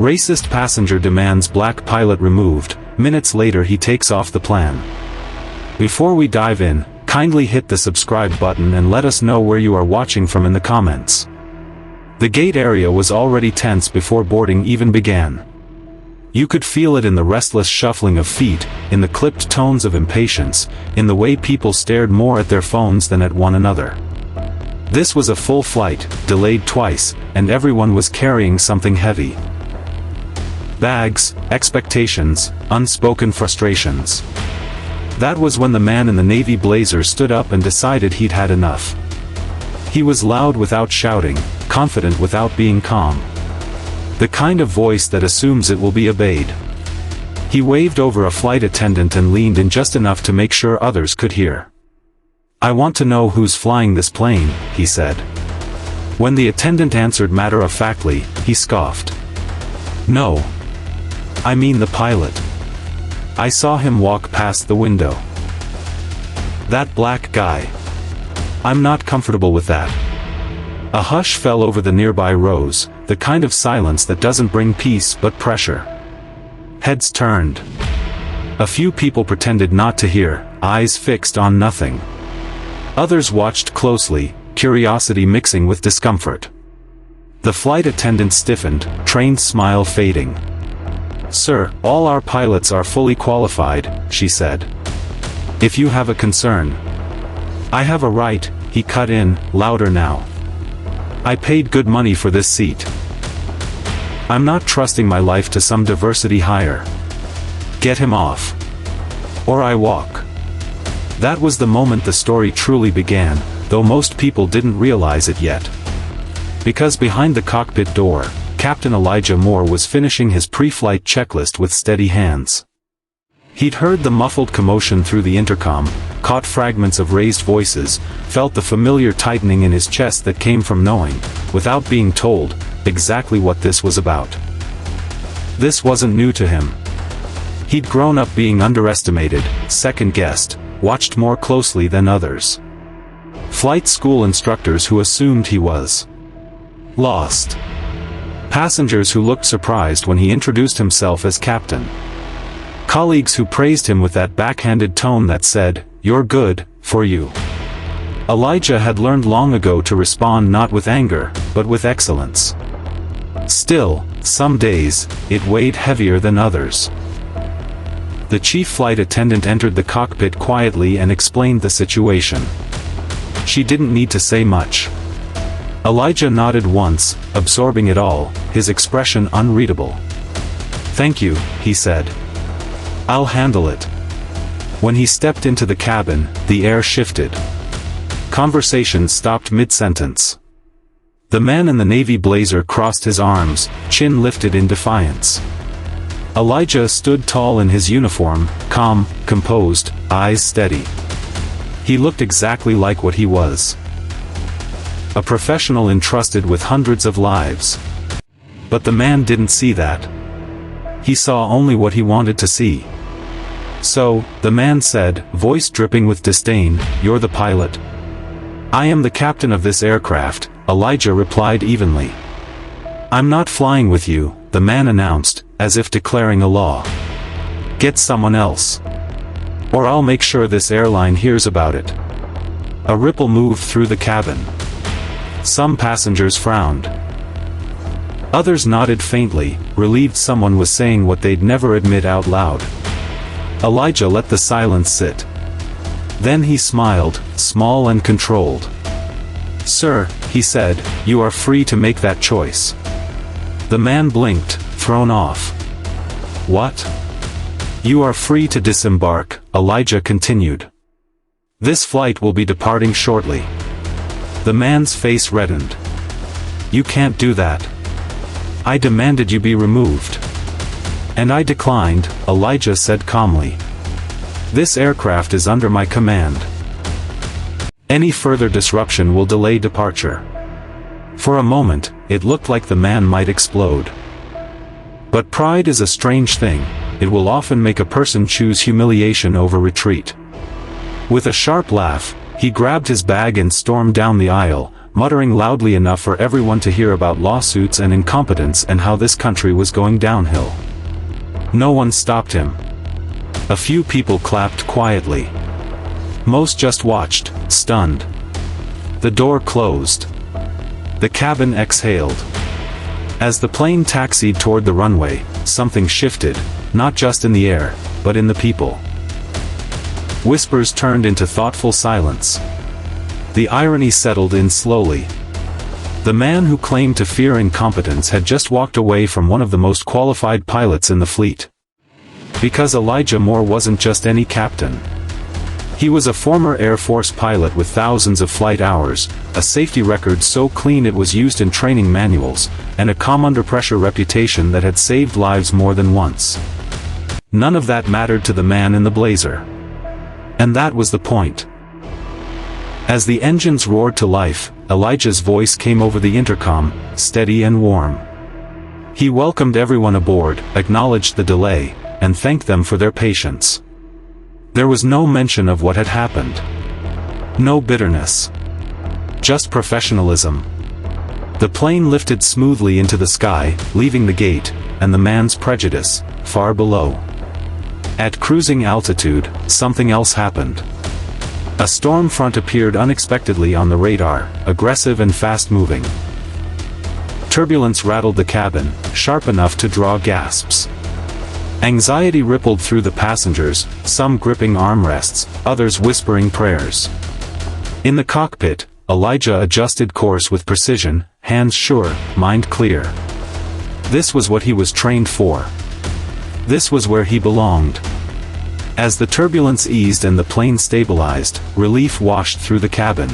Racist passenger demands black pilot removed. Minutes later he takes off the plan. Before we dive in, kindly hit the subscribe button and let us know where you are watching from in the comments. The gate area was already tense before boarding even began. You could feel it in the restless shuffling of feet, in the clipped tones of impatience, in the way people stared more at their phones than at one another. This was a full flight, delayed twice, and everyone was carrying something heavy. Bags, expectations, unspoken frustrations. That was when the man in the navy blazer stood up and decided he'd had enough. He was loud without shouting, confident without being calm. The kind of voice that assumes it will be obeyed. He waved over a flight attendant and leaned in just enough to make sure others could hear. "I want to know who's flying this plane," he said. When the attendant answered matter-of-factly, he scoffed. "No. I mean the pilot. I saw him walk past the window. That black guy. I'm not comfortable with that." A hush fell over the nearby rows, the kind of silence that doesn't bring peace but pressure. Heads turned. A few people pretended not to hear, eyes fixed on nothing. Others watched closely, curiosity mixing with discomfort. The flight attendant stiffened, trained smile fading. "Sir, all our pilots are fully qualified," she said. "If you have a concern." "I have a right," he cut in, louder now. "I paid good money for this seat. I'm not trusting my life to some diversity hire. Get him off. Or I walk." That was the moment the story truly began, though most people didn't realize it yet. Because behind the cockpit door, Captain Elijah Moore was finishing his pre-flight checklist with steady hands. He'd heard the muffled commotion through the intercom, caught fragments of raised voices, felt the familiar tightening in his chest that came from knowing, without being told, exactly what this was about. This wasn't new to him. He'd grown up being underestimated, second-guessed, watched more closely than others. Flight school instructors who assumed he was lost. Passengers who looked surprised when he introduced himself as captain. Colleagues who praised him with that backhanded tone that said, "You're good, for you." Elijah had learned long ago to respond not with anger, but with excellence. Still, some days, it weighed heavier than others. The chief flight attendant entered the cockpit quietly and explained the situation. She didn't need to say much. Elijah nodded once, absorbing it all, his expression unreadable. "Thank you," he said. "I'll handle it." When he stepped into the cabin, the air shifted. Conversation stopped mid-sentence. The man in the navy blazer crossed his arms, chin lifted in defiance. Elijah stood tall in his uniform, calm, composed, eyes steady. He looked exactly like what he was. A professional entrusted with hundreds of lives. But the man didn't see that. He saw only what he wanted to see. "So," the man said, voice dripping with disdain, "you're the pilot?" "I am the captain of this aircraft," Elijah replied evenly. "I'm not flying with you," the man announced, as if declaring a law. "Get someone else. Or I'll make sure this airline hears about it." A ripple moved through the cabin. Some passengers frowned. Others nodded faintly, relieved someone was saying what they'd never admit out loud. Elijah let the silence sit. Then he smiled, small and controlled. "Sir," he said, "you are free to make that choice." The man blinked, thrown off. "What?" "You are free to disembark," Elijah continued. "This flight will be departing shortly." The man's face reddened. "You can't do that. I demanded you be removed." "And I declined," Elijah said calmly. "This aircraft is under my command. Any further disruption will delay departure." For a moment, it looked like the man might explode. But pride is a strange thing. It will often make a person choose humiliation over retreat. With a sharp laugh, he grabbed his bag and stormed down the aisle, muttering loudly enough for everyone to hear about lawsuits and incompetence and how this country was going downhill. No one stopped him. A few people clapped quietly. Most just watched, stunned. The door closed. The cabin exhaled. As the plane taxied toward the runway, something shifted, not just in the air, but in the people. Whispers turned into thoughtful silence. The irony settled in slowly. The man who claimed to fear incompetence had just walked away from one of the most qualified pilots in the fleet. Because Elijah Moore wasn't just any captain. He was a former Air Force pilot with thousands of flight hours, a safety record so clean it was used in training manuals, and a calm under pressure reputation that had saved lives more than once. None of that mattered to the man in the blazer. And that was the point. As the engines roared to life, Elijah's voice came over the intercom, steady and warm. He welcomed everyone aboard, acknowledged the delay, and thanked them for their patience. There was no mention of what had happened. No bitterness. Just professionalism. The plane lifted smoothly into the sky, leaving the gate, and the man's prejudice, far below. At cruising altitude, something else happened. A storm front appeared unexpectedly on the radar, aggressive and fast-moving. Turbulence rattled the cabin, sharp enough to draw gasps. Anxiety rippled through the passengers, some gripping armrests, others whispering prayers. In the cockpit, Elijah adjusted course with precision, hands sure, mind clear. This was what he was trained for. This was where he belonged. As the turbulence eased and the plane stabilized, relief washed through the cabin.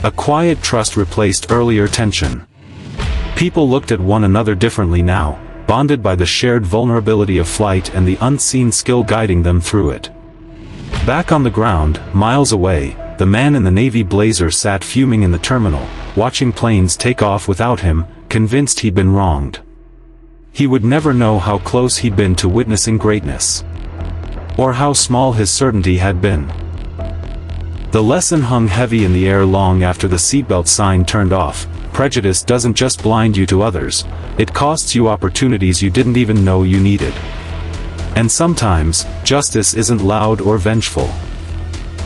A quiet trust replaced earlier tension. People looked at one another differently now, bonded by the shared vulnerability of flight and the unseen skill guiding them through it. Back on the ground, miles away, the man in the navy blazer sat fuming in the terminal, watching planes take off without him, convinced he'd been wronged. He would never know how close he'd been to witnessing greatness. Or how small his certainty had been. The lesson hung heavy in the air long after the seatbelt sign turned off. Prejudice doesn't just blind you to others, it costs you opportunities you didn't even know you needed. And sometimes, justice isn't loud or vengeful.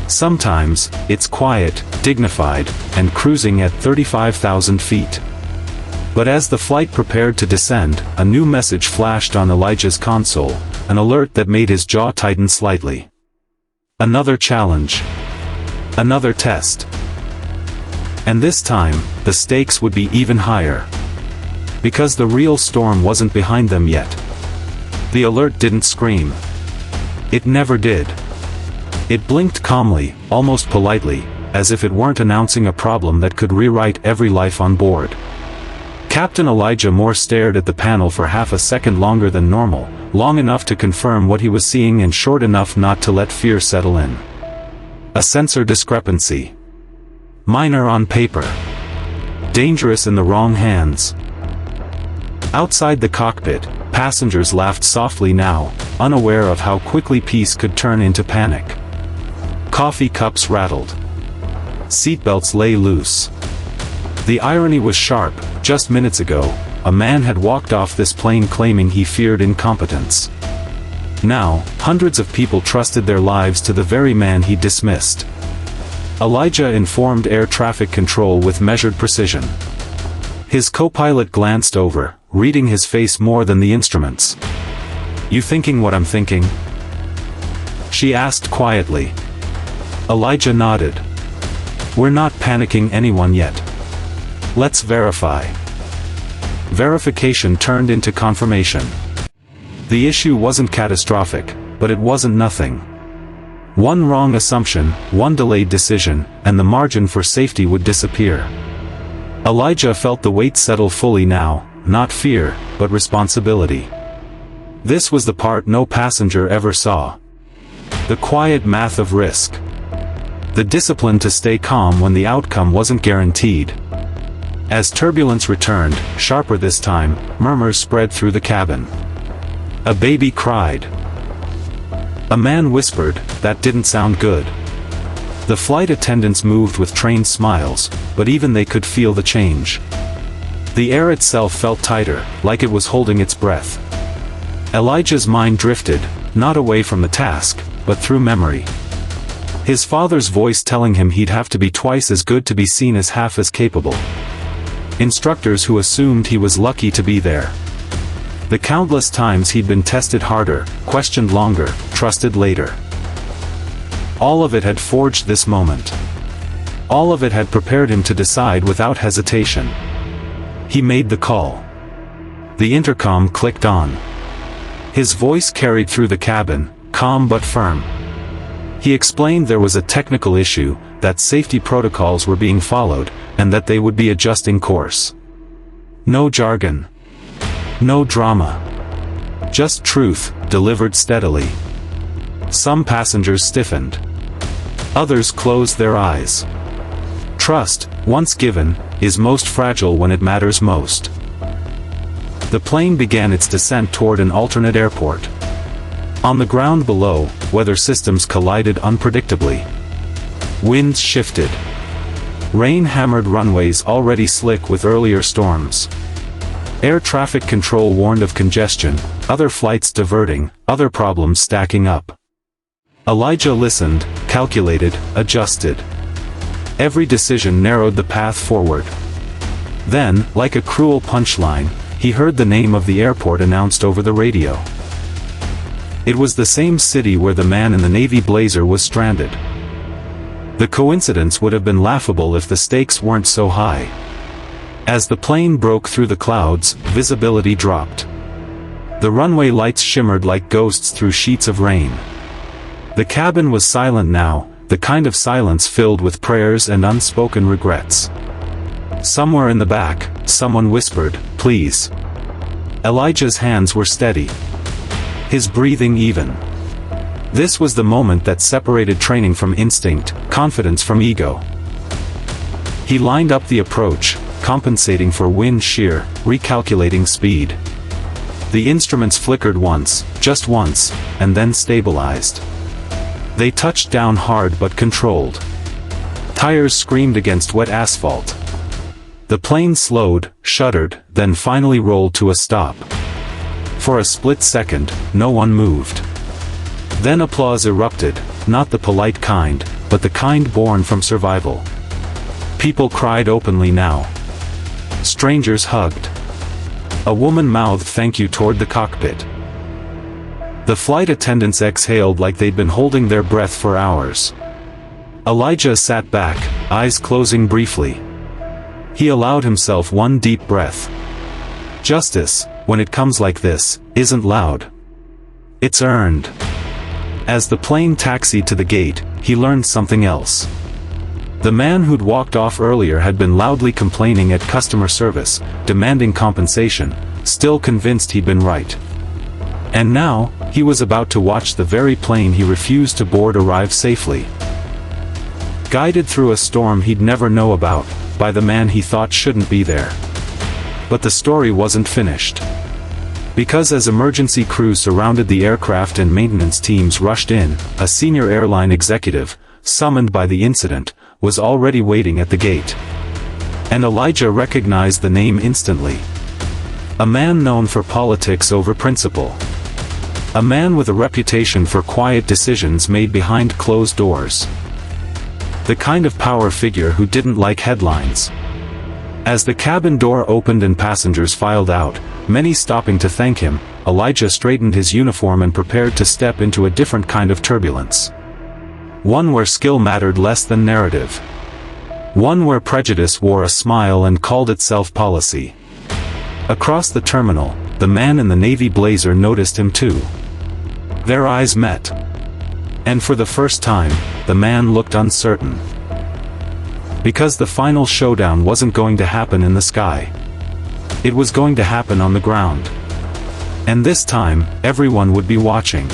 Sometimes, it's quiet, dignified, and cruising at 35,000 feet. But as the flight prepared to descend, a new message flashed on Elijah's console, an alert that made his jaw tighten slightly. Another challenge. Another test. And this time, the stakes would be even higher. Because the real storm wasn't behind them yet. The alert didn't scream. It never did. It blinked calmly, almost politely, as if it weren't announcing a problem that could rewrite every life on board. Captain Elijah Moore stared at the panel for half a second longer than normal, long enough to confirm what he was seeing and short enough not to let fear settle in. A sensor discrepancy. Minor on paper. Dangerous in the wrong hands. Outside the cockpit, passengers laughed softly now, unaware of how quickly peace could turn into panic. Coffee cups rattled. Seatbelts lay loose. The irony was sharp. Just minutes ago, a man had walked off this plane claiming he feared incompetence. Now, hundreds of people trusted their lives to the very man he dismissed. Elijah informed air traffic control with measured precision. His co-pilot glanced over, reading his face more than the instruments. "You thinking what I'm thinking?" she asked quietly. Elijah nodded. "We're not panicking anyone yet. Let's verify." Verification turned into confirmation. The issue wasn't catastrophic, but it wasn't nothing. One wrong assumption, one delayed decision, and the margin for safety would disappear. Elijah felt the weight settle fully now, not fear, but responsibility. This was the part no passenger ever saw. The quiet math of risk. The discipline to stay calm when the outcome wasn't guaranteed. As turbulence returned, sharper this time, murmurs spread through the cabin. A baby cried. A man whispered, "That didn't sound good." The flight attendants moved with trained smiles, but even they could feel the change. The air itself felt tighter, like it was holding its breath. Elijah's mind drifted, not away from the task, but through memory. His father's voice telling him he'd have to be twice as good to be seen as half as capable. Instructors who assumed he was lucky to be there. The countless times he'd been tested harder, questioned longer, trusted later. All of it had forged this moment. All of it had prepared him to decide without hesitation. He made the call. The intercom clicked on. His voice carried through the cabin, calm but firm. He explained there was a technical issue, that safety protocols were being followed, and that they would be adjusting course. No jargon. No drama. Just truth, delivered steadily. Some passengers stiffened. Others closed their eyes. Trust, once given, is most fragile when it matters most. The plane began its descent toward an alternate airport. On the ground below, weather systems collided unpredictably. Winds shifted. Rain hammered runways already slick with earlier storms. Air traffic control warned of congestion, other flights diverting, other problems stacking up. Elijah listened, calculated, adjusted. Every decision narrowed the path forward. Then, like a cruel punchline, he heard the name of the airport announced over the radio. It was the same city where the man in the navy blazer was stranded. The coincidence would have been laughable if the stakes weren't so high. As the plane broke through the clouds, visibility dropped. The runway lights shimmered like ghosts through sheets of rain. The cabin was silent now, the kind of silence filled with prayers and unspoken regrets. Somewhere in the back, someone whispered, "Please." Elijah's hands were steady. His breathing even. This was the moment that separated training from instinct, confidence from ego. He lined up the approach, compensating for wind shear, recalculating speed. The instruments flickered once, just once, and then stabilized. They touched down hard but controlled. Tires screamed against wet asphalt. The plane slowed, shuddered, then finally rolled to a stop. For a split second, no one moved. Then applause erupted, not the polite kind, but the kind born from survival. People cried openly now. Strangers hugged. A woman mouthed thank you toward the cockpit. The flight attendants exhaled like they'd been holding their breath for hours. Elijah sat back, eyes closing briefly. He allowed himself one deep breath. Justice, when it comes like this, isn't loud. It's earned. As the plane taxied to the gate, he learned something else. The man who'd walked off earlier had been loudly complaining at customer service, demanding compensation, still convinced he'd been right. And now, he was about to watch the very plane he refused to board arrive safely. Guided through a storm he'd never know about, by the man he thought shouldn't be there. But the story wasn't finished. Because as emergency crews surrounded the aircraft and maintenance teams rushed in, a senior airline executive, summoned by the incident, was already waiting at the gate. And Elijah recognized the name instantly. A man known for politics over principle. A man with a reputation for quiet decisions made behind closed doors. The kind of power figure who didn't like headlines. As the cabin door opened and passengers filed out, many stopping to thank him, Elijah straightened his uniform and prepared to step into a different kind of turbulence. One where skill mattered less than narrative. One where prejudice wore a smile and called itself policy. Across the terminal, the man in the navy blazer noticed him too. Their eyes met. And for the first time, the man looked uncertain. Because the final showdown wasn't going to happen in the sky. It was going to happen on the ground. And this time, everyone would be watching.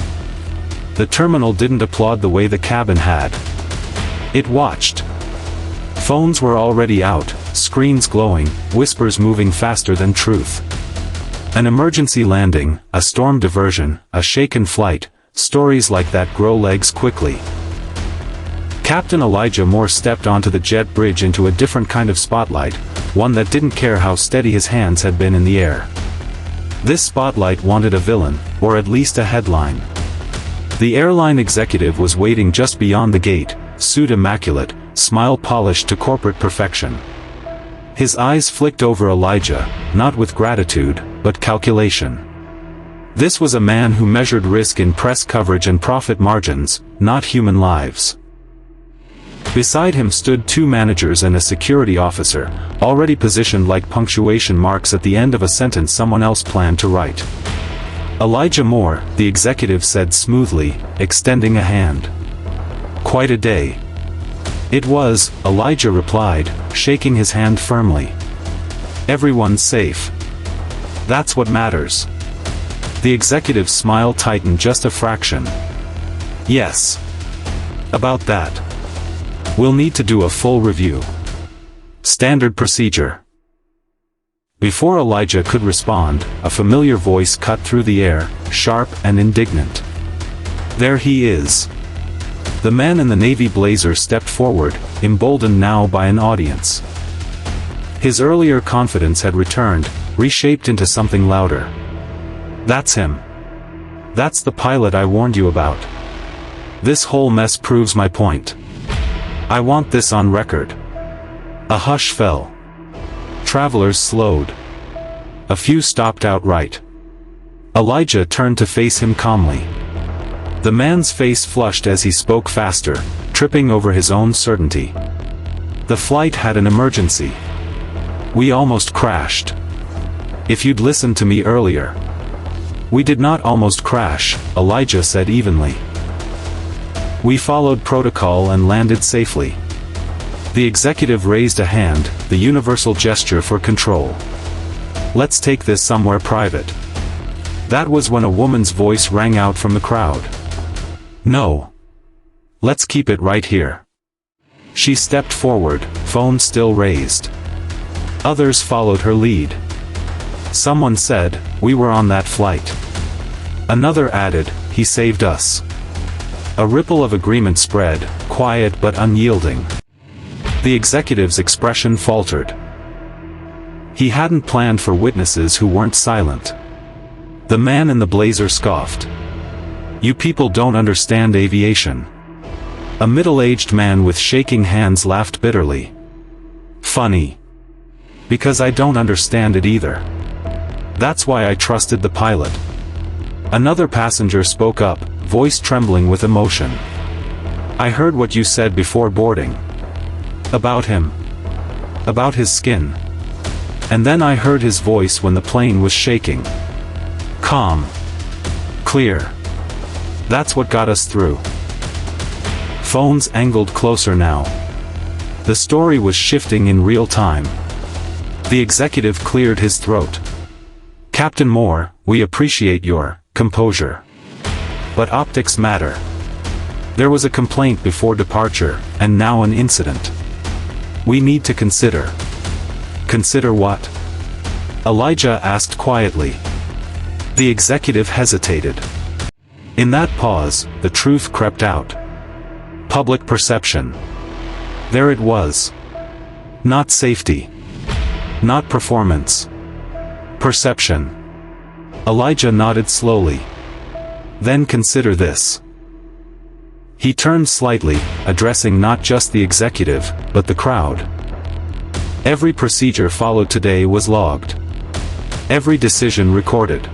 The terminal didn't applaud the way the cabin had. It watched. Phones were already out, screens glowing, whispers moving faster than truth. An emergency landing, a storm diversion, a shaken flight, stories like that grow legs quickly. Captain Elijah Moore stepped onto the jet bridge into a different kind of spotlight, one that didn't care how steady his hands had been in the air. This spotlight wanted a villain, or at least a headline. The airline executive was waiting just beyond the gate, suit immaculate, smile polished to corporate perfection. His eyes flicked over Elijah, not with gratitude, but calculation. This was a man who measured risk in press coverage and profit margins, not human lives. Beside him stood two managers and a security officer, already positioned like punctuation marks at the end of a sentence someone else planned to write. Elijah Moore, the executive said smoothly, extending a hand. Quite a day. It was, Elijah replied, shaking his hand firmly. Everyone's safe. That's what matters. The executive's smile tightened just a fraction. Yes. About that. We'll need to do a full review. Standard procedure. Before Elijah could respond, a familiar voice cut through the air, sharp and indignant. There he is. The man in the navy blazer stepped forward, emboldened now by an audience. His earlier confidence had returned, reshaped into something louder. That's him. That's the pilot I warned you about. This whole mess proves my point. I want this on record. A hush fell. Travelers slowed. A few stopped outright. Elijah turned to face him calmly. The man's face flushed as he spoke faster, tripping over his own certainty. The flight had an emergency. We almost crashed. If you'd listened to me earlier. We did not almost crash, Elijah said evenly. We followed protocol and landed safely. The executive raised a hand, the universal gesture for control. Let's take this somewhere private. That was when a woman's voice rang out from the crowd. No. Let's keep it right here. She stepped forward, phone still raised. Others followed her lead. Someone said, we were on that flight. Another added, he saved us. A ripple of agreement spread, quiet but unyielding. The executive's expression faltered. He hadn't planned for witnesses who weren't silent. The man in the blazer scoffed. You people don't understand aviation. A middle-aged man with shaking hands laughed bitterly. Funny. Because I don't understand it either. That's why I trusted the pilot. Another passenger spoke up, voice trembling with emotion. I heard what you said before boarding. About him. About his skin. And then I heard his voice when the plane was shaking. Calm. Clear. That's what got us through. Phones angled closer now. The story was shifting in real time. The executive cleared his throat. Captain Moore, we appreciate your composure. But optics matter. There was a complaint before departure, and now an incident. We need to consider. Consider what? Elijah asked quietly. The executive hesitated. In that pause, the truth crept out. Public perception. There it was. Not safety. Not performance. Perception. Elijah nodded slowly. Then consider this. He turned slightly, addressing not just the executive, but the crowd. Every procedure followed today was logged. Every decision recorded.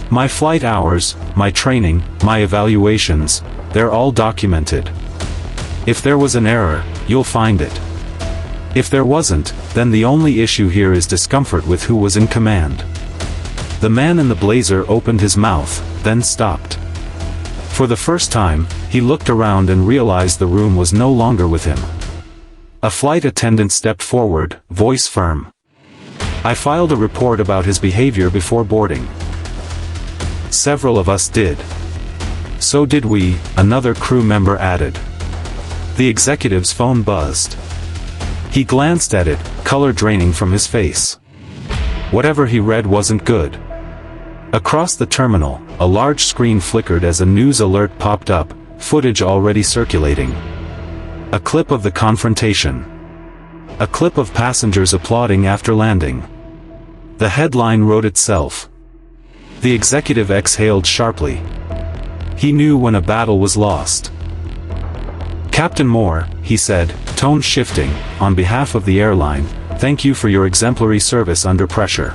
My flight hours, my training, my evaluations, they're all documented. If there was an error, you'll find it. If there wasn't, then the only issue here is discomfort with who was in command. The man in the blazer opened his mouth, then stopped. For the first time, he looked around and realized the room was no longer with him. A flight attendant stepped forward, voice firm. I filed a report about his behavior before boarding. Several of us did. So did we, another crew member added. The executive's phone buzzed. He glanced at it, color draining from his face. Whatever he read wasn't good. Across the terminal, a large screen flickered as a news alert popped up, footage already circulating. A clip of the confrontation. A clip of passengers applauding after landing. The headline wrote itself. The executive exhaled sharply. He knew when a battle was lost. "Captain Moore," he said, tone shifting, "on behalf of the airline, thank you for your exemplary service under pressure."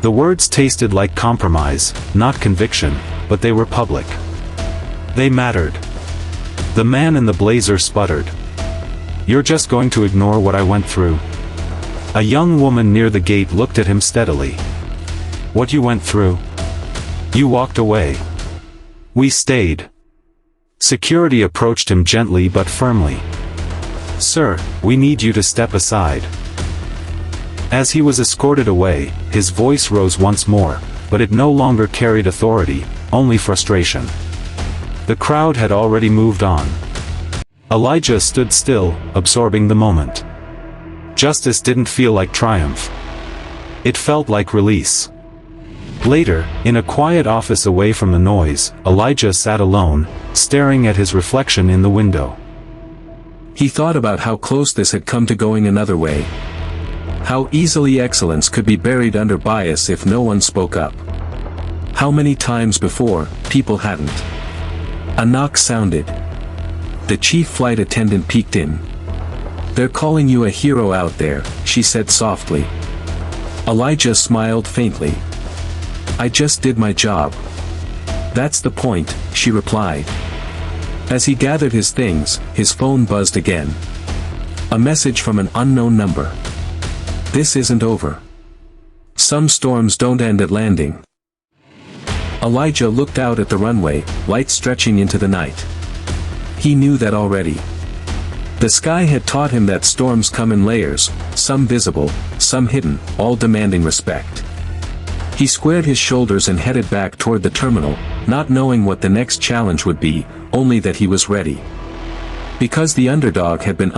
The words tasted like compromise, not conviction, but they were public. They mattered. The man in the blazer sputtered. "You're just going to ignore what I went through?" A young woman near the gate looked at him steadily. "What you went through? You walked away. We stayed." Security approached him gently but firmly. "Sir, we need you to step aside." As he was escorted away, his voice rose once more, but it no longer carried authority, only frustration. The crowd had already moved on. Elijah stood still, absorbing the moment. Justice didn't feel like triumph. It felt like release. Later, in a quiet office away from the noise, Elijah sat alone, staring at his reflection in the window. He thought about how close this had come to going another way. How easily excellence could be buried under bias if no one spoke up. How many times before, people hadn't. A knock sounded. The chief flight attendant peeked in. "They're calling you a hero out there," she said softly. Elijah smiled faintly. "I just did my job." "That's the point," she replied. As he gathered his things, his phone buzzed again. A message from an unknown number. "This isn't over. Some storms don't end at landing." Elijah looked out at the runway, light stretching into the night. He knew that already. The sky had taught him that storms come in layers, some visible, some hidden, all demanding respect. He squared his shoulders and headed back toward the terminal, not knowing what the next challenge would be, only that he was ready. Because the underdog had been